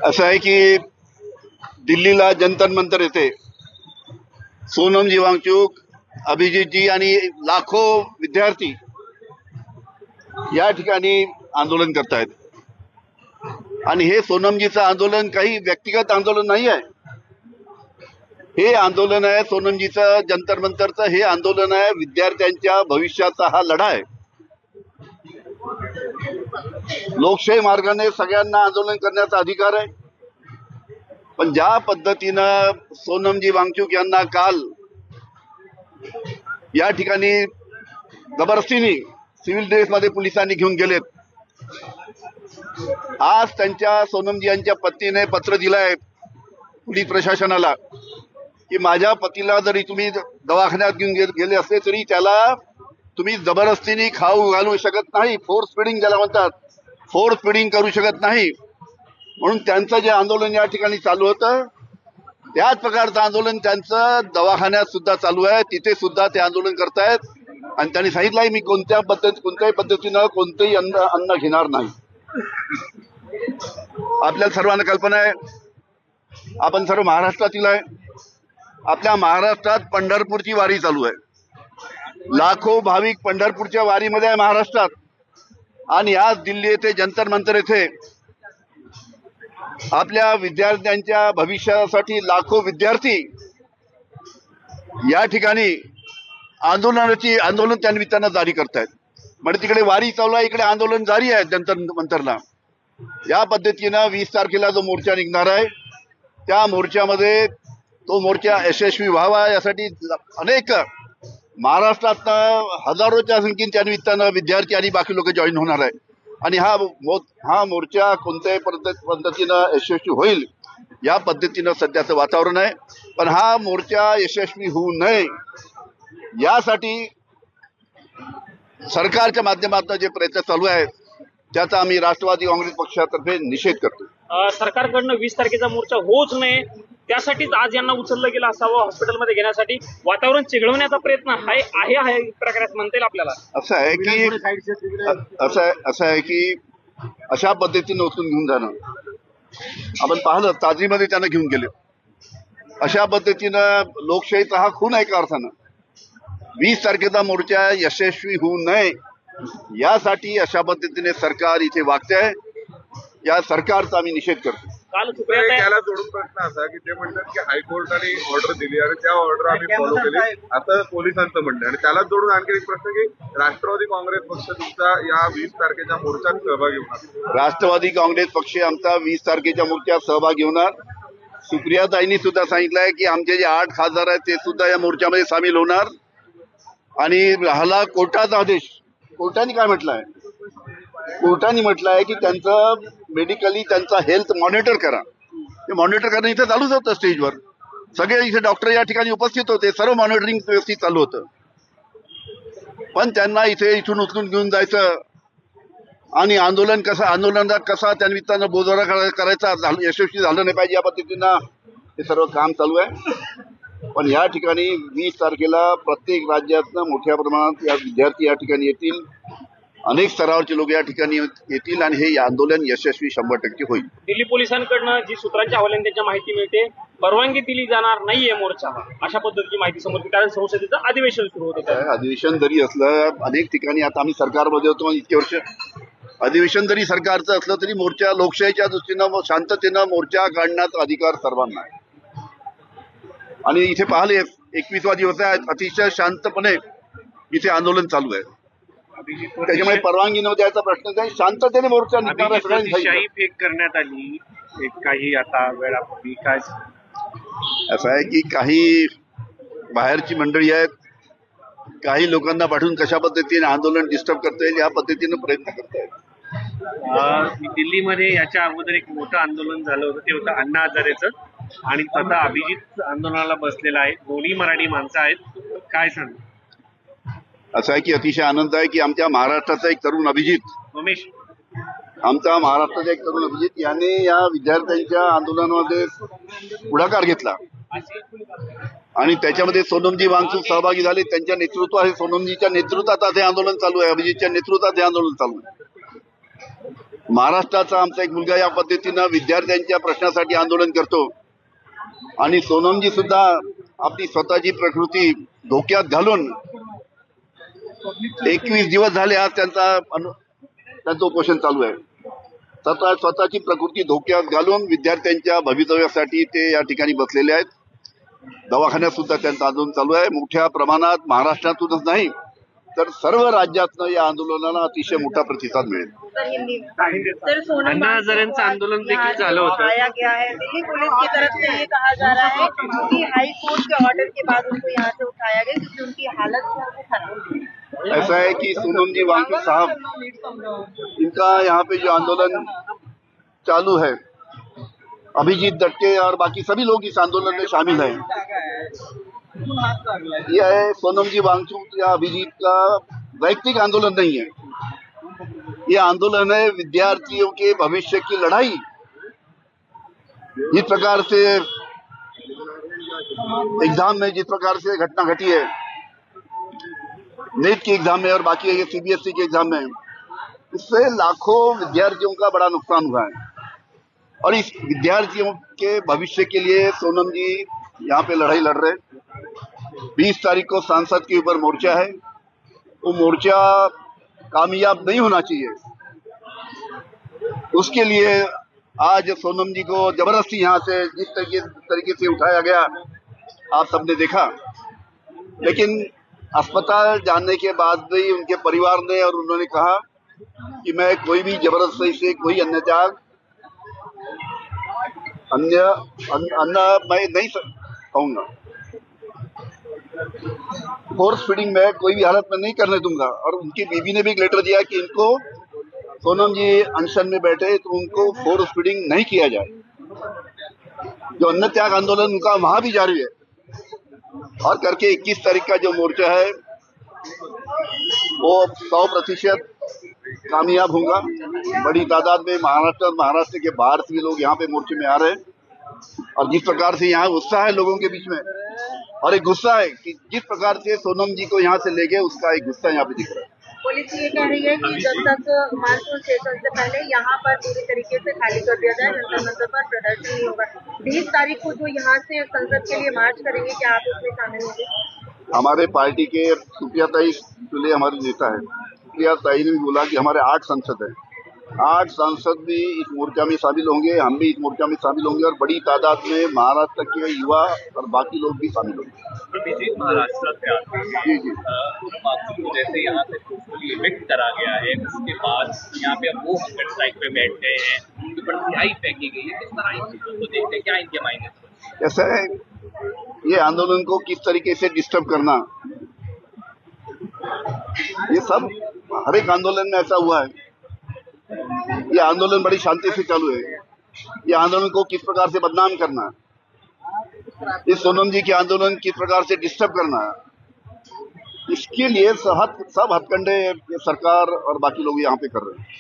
असं आहे की दिल्लीला जंतर मंतर येथे सोनमजी वांगचूक, अभिजितजी आणि लाखो विद्यार्थी या ठिकाणी आंदोलन करतायत. आणि हे सोनमजीचं आंदोलन काही व्यक्तिगत आंदोलन नाही आहे. हे आंदोलन आहे सोनमजीचं, जंतर मंतरचं हे आंदोलन आहे. विद्यार्थ्यांच्या भविष्याचा हा लढा आहे. लोकशाही मार्गाने सगळ्यांना आंदोलन करण्याचा अधिकार आहे. पण ज्या पद्धतीनं सोनमजी वांगचूक यांना काल या ठिकाणी जबरदस्तीने सिव्हिल ड्रेसमध्ये पोलिसांनी घेऊन गेलेत. आज त्यांच्या सोनमजी यांच्या पत्नीने पत्र दिलंय पोलीस प्रशासनाला की माझ्या पतीला जरी तुम्ही दवाखान्यात घेऊन गेले असले तरी त्याला तुम्ही जबरदस्तीने खाऊ घालू शकत नाही. फोर्स फिडिंग ज्याला म्हणतात, फोर्स फिडिंग करू शकत नाही. म्हणून त्यांचं जे आंदोलन या ठिकाणी चालू होतं त्याच प्रकारचं आंदोलन त्यांचं दवाखान्यात सुद्धा चालू आहे. तिथे सुद्धा ते आंदोलन करतायत. आणि त्यांनी सांगितलंय मी कोणत्याही पद्धतीनं कोणतंही अन्न घेणार नाही. आपल्या सर्वांना कल्पना आहे, आपण सर्व महाराष्ट्रातील आहे. आपल्या महाराष्ट्रात पंढरपूरची वारी चालू आहे. लाखो भाविक पंढरपूरच्या वारीमध्ये आहे महाराष्ट्रात. आणि आज दिल्ली येथे जंतर मंतर येथे आपल्या विद्यार्थ्यांच्या भविष्यासाठी लाखो विद्यार्थी या ठिकाणी आंदोलन त्या निमित्तानं जारी करतायत. म्हणजे तिकडे वारी चालू आहे, इकडे आंदोलन जारी आहे जंतर मंतरला. या पद्धतीनं 20 तारखेला जो मोर्चा निघणार आहे त्या मोर्चामध्ये तो मोर्चा यशस्वी व्हावा यासाठी अनेक महाराष्ट्रातनं हजारोच्या संख्येने त्या निमित्तानं विद्यार्थी आणि बाकी लोक जॉईन होणार आहे. आणि हा मोर्चा कोणत्याही पद्धतीनं यशस्वी होईल या पद्धतीनं सध्याचं वातावरण आहे. पण हा मोर्चा यशस्वी होऊ नये यासाठी सरकारच्या माध्यमातून जे प्रयत्न चालू आहेत त्याचा आम्ही राष्ट्रवादी काँग्रेस पक्षातर्फे निषेध करतो. सरकारकडनं 20 तारखेचा मोर्चा होऊच नये त्यासाठीच आज यांना उचललं गेलं असावं हॉस्पिटलमध्ये घेण्यासाठी. वातावरण चिघळवण्याचा प्रयत्न आहे प्रकारे म्हणता येईल आपल्याला. असं आहे की अशा पद्धतीनं उचलून घेऊन जाणं आपण पाहिलं. ताजरीमध्ये त्यांना घेऊन गेले. अशा पद्धतीनं लोकशाहीचा हा खून आहे का अर्थानं. 20 तारखेचा मोर्चा यशस्वी होऊ नये यासाठी अशा पद्धतीने सरकार इथे वागते आहे. या सरकारचा आम्ही निषेध करतो. काल त्याला जोडून प्रश्न असा की ते म्हणतात की हायकोर्टाने ऑर्डर दिली आणि त्या ऑर्डर आम्ही फॉलो केली आता पोलिसांचं म्हणणं. आणि त्याला जोडून आणखी एक प्रश्न की राष्ट्रवादी काँग्रेस पक्ष तुमचा या 20 तारखेच्या मोर्चात सहभागी होणार. राष्ट्रवादी काँग्रेस पक्ष आमचा 20 तारखेच्या मोर्चात सहभागी होणार. सुप्रियाताईंनी सुद्धा सांगितलंय की आमचे जे 8 खासदार आहेत ते सुद्धा या मोर्चामध्ये सामील होणार. आणि राहिला कोर्टाचा आदेश, कोर्टाने काय म्हटलंय, कोर्टाने म्हटलंय की त्यांचं मेडिकली त्यांचा हेल्थ मॉनिटर करा. ते मॉनिटर करणं इथे चालूच होतं. स्टेजवर सगळे इथे डॉक्टर या ठिकाणी उपस्थित होते. सर्व मॉनिटरिंग व्यवस्थित चालू होतं. पण त्यांना इथून उचलून घेऊन जायचं आणि आंदोलनात कसा त्या निमित्तानं बोजवारा करायचा यशस्वी झालं नाही पाहिजे या पद्धतीनं हे सर्व काम चालू आहे. पण या ठिकाणी 20 तारखेला प्रत्येक राज्यातनं मोठ्या प्रमाणात या विद्यार्थी या ठिकाणी येतील. अनेक स्तरावरचे लोक या ठिकाणी येतील आणि हे आंदोलन यशस्वी 100% होईल. दिल्ली पोलिसांकडनं जी सूत्रांच्या हवाल्याने त्यांच्या माहिती मिळते परवानगी दिली जाणार नाहीये मोर्चाला अशा पद्धतीची माहिती समोर. कारण संसदेचं अधिवेशन सुरू होतं. अधिवेशन जरी असलं अनेक ठिकाणी, आता आम्ही सरकारमध्ये होतो इतके वर्ष, अधिवेशन जरी सरकारचं असलं तरी मोर्चा लोकशाहीच्या दृष्टीनं शांततेनं मोर्चा काढण्याचा अधिकार सर्वांना आहे. आणि इथे पाहिले 21वा दिवस आहे, अतिशय शांतपणे इथे आंदोलन चालू आहे. त्याच्यामुळे परवानगी न द्यायचा प्रश्न नाही. शांततेने मोर्चा निघणार. शाही फेक करण्यात आली काही आता वेळापूर्वी. काय असं आहे की काही बाहेरची मंडळी आहेत, काही लोकांना पाठवून कशा पद्धतीने आंदोलन डिस्टर्ब करता येईल या पद्धतीने प्रयत्न करतायत. दिल्लीमध्ये याच्या अगोदर एक मोठं आंदोलन झालं होतं, ते होतं अण्णा हजारेचं. आणि स्वतः अभिजित आंदोलनाला बसलेला आहे. दोन्ही मराठी माणसं आहेत. काय सांग. असं आहे की अतिशय आनंद आहे की आमच्या महाराष्ट्राचा एक तरुण अभिजित, आमचा महाराष्ट्राचा एक तरुण अभिजित याने या विद्यार्थ्यांच्या आंदोलनामध्ये पुढाकार घेतला. आणि त्याच्यामध्ये सोनमजी वांगचूक सहभागी झाले. त्यांच्या नेतृत्वात सोनमजीच्या नेतृत्वात हे आंदोलन चालू आहे. अभिजितच्या नेतृत्वात हे आंदोलन चालू आहे. महाराष्ट्राचा आमचा एक मुलगा या पद्धतीनं विद्यार्थ्यांच्या प्रश्नासाठी आंदोलन करतो आणि सोनमजी सुद्धा आपली स्वतःची प्रकृती धोक्यात घालून 21 दिवस झाले आज त्यांचं उपोषण चालू आहे. स्वतःची प्रकृती धोक्यात घालून विद्यार्थ्यांच्या भवितव्यासाठी ते या ठिकाणी बसलेले आहेत. दवाखान्यात सुद्धा त्यांचं आंदोलन चालू आहे. मोठ्या प्रमाणात महाराष्ट्रातूनच नाही तर सर्व राज्यातनं या आंदोलनाला अतिशय मोठा प्रतिसाद मिळेल. सर सोनम अण्णा हजारेंचं आंदोलन देखील झालं होतं. आया गया है, दिल्ली पुलिस की तरफ से ये कहा जा रहा है कि हाई कोर्ट के ऑर्डर के बाद उनको यहाँ से उठाया गया क्योंकि उनकी हालत जो है वो खराब है. ऐसा है कि सोनम जी वांगचुक साहब, इनका यहाँ पे जो आंदोलन चालू है, अभिजीत दटके और बाकी सभी लोग इस आंदोलन में शामिल हैं. यह है सोनम जी वांगचुक या अभिजीत का वैयक्तिक आंदोलन नहीं है. यह आंदोलन है विद्यार्थियों के भविष्य की लड़ाई. जिस प्रकार से एग्जाम में जिस प्रकार से घटना घटी है, नीट के एग्जाम में और बाकी ये सीबीएसई के एग्जाम में, इससे लाखों विद्यार्थियों का बड़ा नुकसान हुआ है. और इस विद्यार्थियों के भविष्य के लिए सोनम जी यहाँ पे लड़ाई लड़ रहे हैं. 20 तारीख को सांसद के ऊपर मोर्चा है. वो मोर्चा कामयाब नहीं होना चाहिए. उसके लिए आज सोनम जी को जबरदस्ती यहाँ से जिस तरीके से उठाया गया आप सबने देखा. लेकिन अस्पताल जाने के बाद भी उनके परिवार ने और उन्होंने कहा कि मैं कोई भी जबरदस्ती से कोई अन्य मैं नहीं कहूंगा. फोर्स फीडिंग में कोई भी हालत में नहीं करने दूंगा. और उनकी बीवी ने भी एक लेटर दिया कि इनको सोनम जी अनशन में बैठे तो उनको फोर्स फीडिंग नहीं किया जाए. जो अन्न त्याग आंदोलन उनका वहां भी जारी है. और करके 21 तारीख का जो मोर्चा है वो 100% कामयाब होगा. बड़ी तादाद में महाराष्ट्र के बाहर से भी लोग यहाँ पे मोर्चे में आ रहे हैं. और जिस प्रकार से यहाँ उत्साह है लोगों के बीच में, और एक गुस्सा है कि जिस प्रकार से सोनम जी को यहाँ से ले गए, उसका एक गुस्सा यहाँ पे दिख रहा है. पुलिस ये कह रही है कि जब तक मानसून सेशन से पहले यहाँ पर पूरी तरीके से खाली कर दिया जाए, जंतर मंतर पर प्रदर्शन नहीं होगा. 20 तारीख को जो यहाँ से संसद के लिए मार्च करेंगे, क्या आप उसमें शामिल होंगे? हमारे पार्टी के सुप्रिया ताई चुले हमारे नेता है. सुप्रिया ताई ने भी बोला कि हमारे 8 सांसद हैं. 8 सांसद भी इस मोर्चा में शामिल होंगे. हम भी इस मोर्चा में शामिल होंगे और बड़ी तादाद में महाराष्ट्र के युवा और बाकी लोग भी शामिल होंगे. महाराष्ट्र से आते हैं जी जी. मानसून को जैसे यहाँ से फोर्सफुली इविक्ट करा गया है, उसके बाद यहाँ पे अब वो हंगर स्ट्राइक पे बैठ गए हैं, उनके ऊपर सियाही फेंकी गई है. किस तरह इन चीजों को देखते, क्या इनके मायने? ऐसा है, ये आंदोलन को किस तरीके से डिस्टर्ब करना, ये सब हर एक आंदोलन में ऐसा हुआ है. ये आंदोलन बड़ी शांति से चालू है. ये आंदोलन को किस प्रकार से बदनाम करना, इस सोनम जी के आंदोलन किस प्रकार से डिस्टर्ब करना, इसके लिए सब हथकंडे सरकार और बाकी लोग यहाँ पे कर रहे हैं.